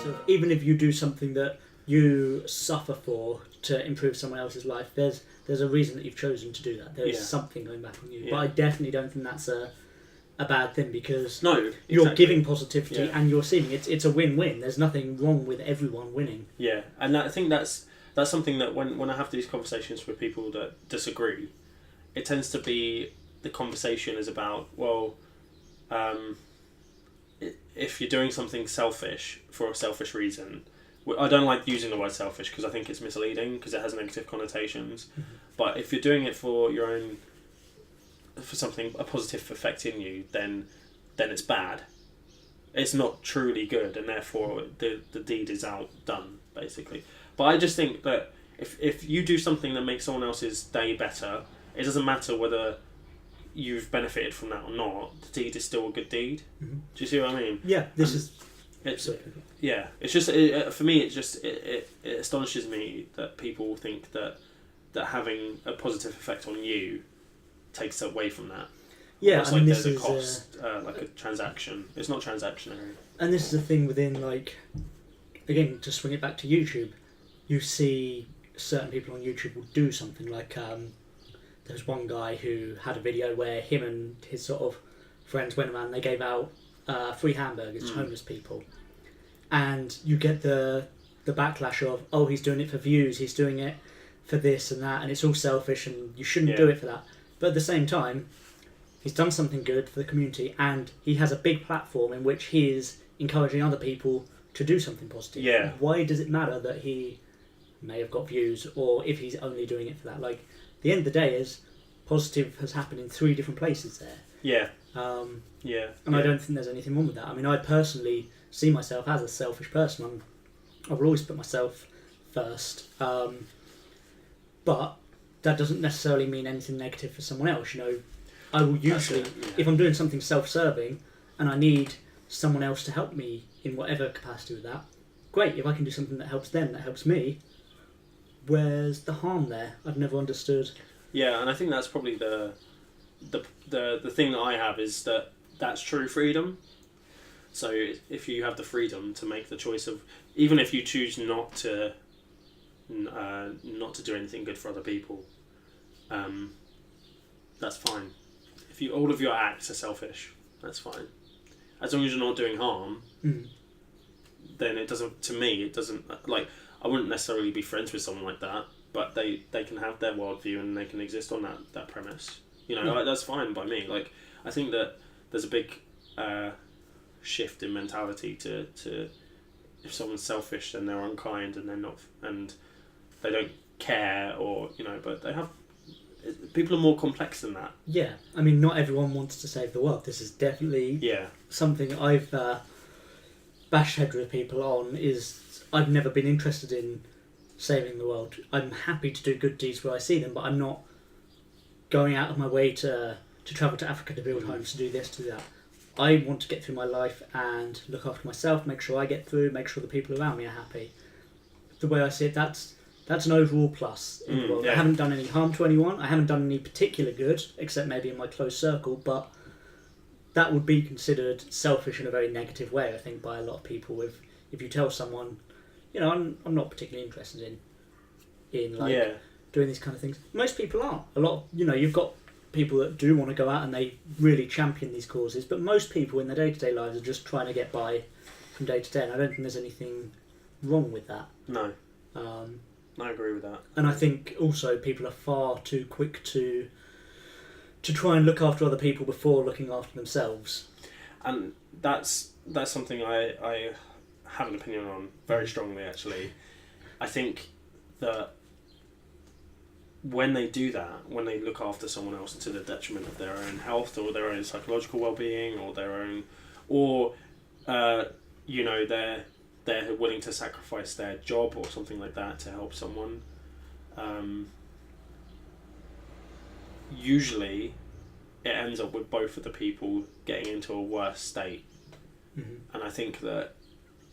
So even if you do something that you suffer for to improve someone else's life, there's a reason that you've chosen to do that. There is something going back on you. But I definitely don't think that's a bad thing, because you're giving positivity and you're receiving it. It's a win-win. There's nothing wrong with everyone winning. Yeah, and I think that's something that when I have these conversations with people that disagree, it tends to be the conversation is about, well, if you're doing something selfish for a selfish reason, I don't like using the word selfish because I think it's misleading because it has negative connotations. Mm-hmm. But if you're doing it for your own, for something, a positive effect in you, then it's bad. It's not truly good, and therefore the deed is outdone, basically. But I just think that if you do something that makes someone else's day better, it doesn't matter whether you've benefited from that or not. The deed is still a good deed. Mm-hmm. Do you see what I mean? Yeah, it's just for me. It astonishes me that people think that having a positive effect on you takes away from that. Yeah, it's like there's a cost, like a transaction. It's not transactionary. And this is the thing within, like, again, to swing it back to YouTube, you see certain people on YouTube will do something like, there was one guy who had a video where him and his sort of friends went around and they gave out free hamburgers to homeless people. And you get the backlash of, oh, he's doing it for views, he's doing it for this and that, and it's all selfish and you shouldn't do it for that. But at the same time, he's done something good for the community and he has a big platform in which he is encouraging other people to do something positive. Yeah. Why does it matter that he may have got views, or if he's only doing it for that? Like, the end of the day is positive has happened in 3 different places there. Yeah. And I don't think there's anything wrong with that. I mean, I personally see myself as a selfish person. I will always put myself first. But that doesn't necessarily mean anything negative for someone else. You know, I will usually, if I'm doing something self-serving and I need someone else to help me in whatever capacity with that, great. If I can do something that helps them, that helps me, where's the harm there? I've never understood. Yeah, and I think that's probably the thing that I have is that's true freedom. So if you have the freedom to make the choice of, even if you choose not to do anything good for other people, that's fine. If all of your acts are selfish, that's fine. As long as you're not doing harm, then it doesn't. To me, it doesn't. Like, I wouldn't necessarily be friends with someone like that, but they can have their worldview and they can exist on that premise. You know, like, that's fine by me. Like, I think that there's a big shift in mentality to if someone's selfish, then they're unkind and they're not, and they don't care, or, you know, but they have. People are more complex than that. Yeah, I mean, not everyone wants to save the world. This is definitely something I've bashed heads with people on. Is I've never been interested in saving the world. I'm happy to do good deeds where I see them, but I'm not going out of my way to travel to Africa to build homes, to do this, to do that. I want to get through my life and look after myself, make sure I get through, make sure the people around me are happy. The way I see it, that's an overall plus in the world. I haven't done any harm to anyone. I haven't done any particular good, except maybe in my close circle, but that would be considered selfish in a very negative way, I think, by a lot of people. If you tell someone, you know, I'm not particularly interested in doing these kind of things. Most people aren't. A lot of, you know, you've got people that do want to go out and they really champion these causes, but most people in their day-to-day lives are just trying to get by from day to day, and I don't think there's anything wrong with that. No. I agree with that. And I think also people are far too quick to try and look after other people before looking after themselves. And that's something I have an opinion on very strongly, actually. I think that when they do that, when they look after someone else to the detriment of their own health or their own psychological well-being or their own, or you know, they're willing to sacrifice their job or something like that to help someone, usually it ends up with both of the people getting into a worse state. And I think that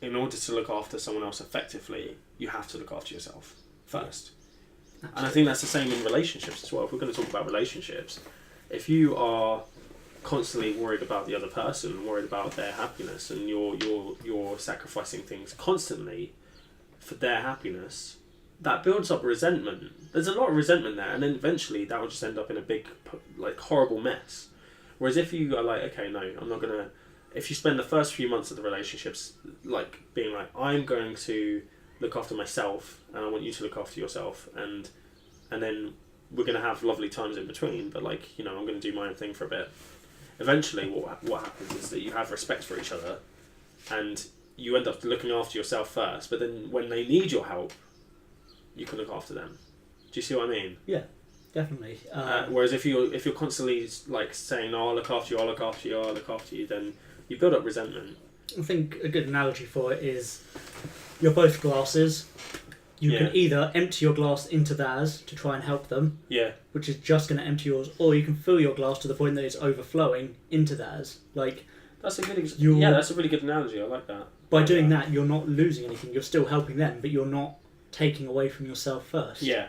in order to look after someone else effectively, you have to look after yourself first. And I think that's the same in relationships as well. If we're going to talk about relationships, if you are constantly worried about the other person, worried about their happiness, and you're sacrificing things constantly for their happiness, that builds up resentment. There's a lot of resentment there, and then eventually that will just end up in a big, like, horrible mess. Whereas if you are like, okay, no, I'm not gonna. If you spend the first few months of the relationships like being like, I'm going to look after myself, and I want you to look after yourself, and then we're gonna have lovely times in between. But like, you know, I'm gonna do my own thing for a bit. Eventually, what happens is that you have respect for each other, and you end up looking after yourself first. But then when they need your help, you can look after them. Do you see what I mean? Yeah, definitely. Whereas if you're constantly like saying, "No, I'll look after you, I'll look after you, I'll look after you," then you build up resentment. I think a good analogy for it is you're both glasses. You can either empty your glass into theirs to try and help them, which is just going to empty yours, or you can fill your glass to the point that it's overflowing into theirs. Like, that's a good. That's a really good analogy. I like that. By doing that, you're not losing anything. You're still helping them, but you're not taking away from yourself first. Yeah.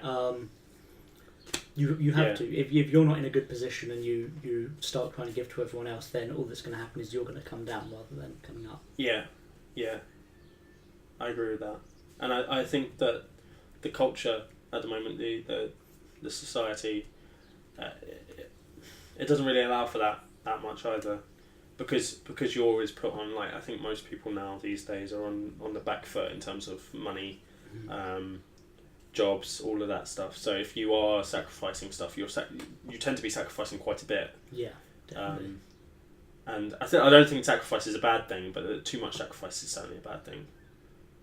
You have to. If you're not in a good position and you start trying to give to everyone else, then all that's going to happen is you're going to come down rather than coming up. Yeah. I agree with that. And I think that the culture at the moment, the society, it doesn't really allow for that much either, because you're always put on, like, I think most people now these days are on the back foot in terms of money, jobs, all of that stuff. So if you are sacrificing stuff, you tend to be sacrificing quite a bit. Yeah, definitely. And I don't think sacrifice is a bad thing, but too much sacrifice is certainly a bad thing.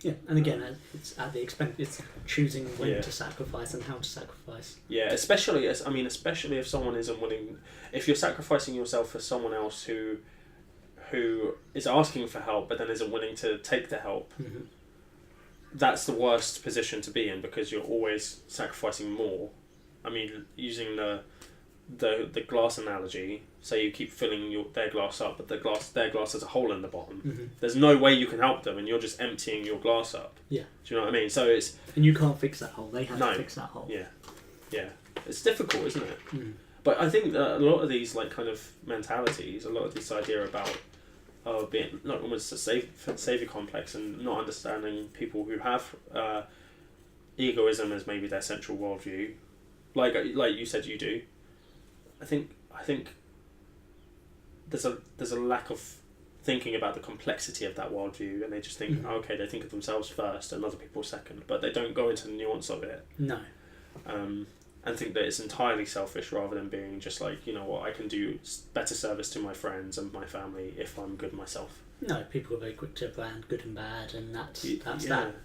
Yeah, and again, it's at the expense. It's choosing when to sacrifice and how to sacrifice. Yeah, especially if someone isn't willing. If you're sacrificing yourself for someone else who is asking for help but then isn't willing to take the help, that's the worst position to be in, because you're always sacrificing more. I mean, using the glass analogy, say you keep filling their glass up, but their glass has a hole in the bottom. There's no way you can help them, and you're just emptying your glass up. Yeah. Do you know what I mean? So and you can't fix that hole. They have to fix that hole. Yeah. It's difficult, isn't it? But I think that a lot of these, like, kind of mentalities, a lot of this idea about being not almost a savior complex and not understanding people who have egoism as maybe their central worldview, like you said you do. I think there's a lack of thinking about the complexity of that worldview, and they just think, okay, they think of themselves first and other people second, but they don't go into the nuance of it. No. And think that it's entirely selfish, rather than being just like, you know what, I can do better service to my friends and my family if I'm good myself. No, people are very quick to brand good and bad, and that's that.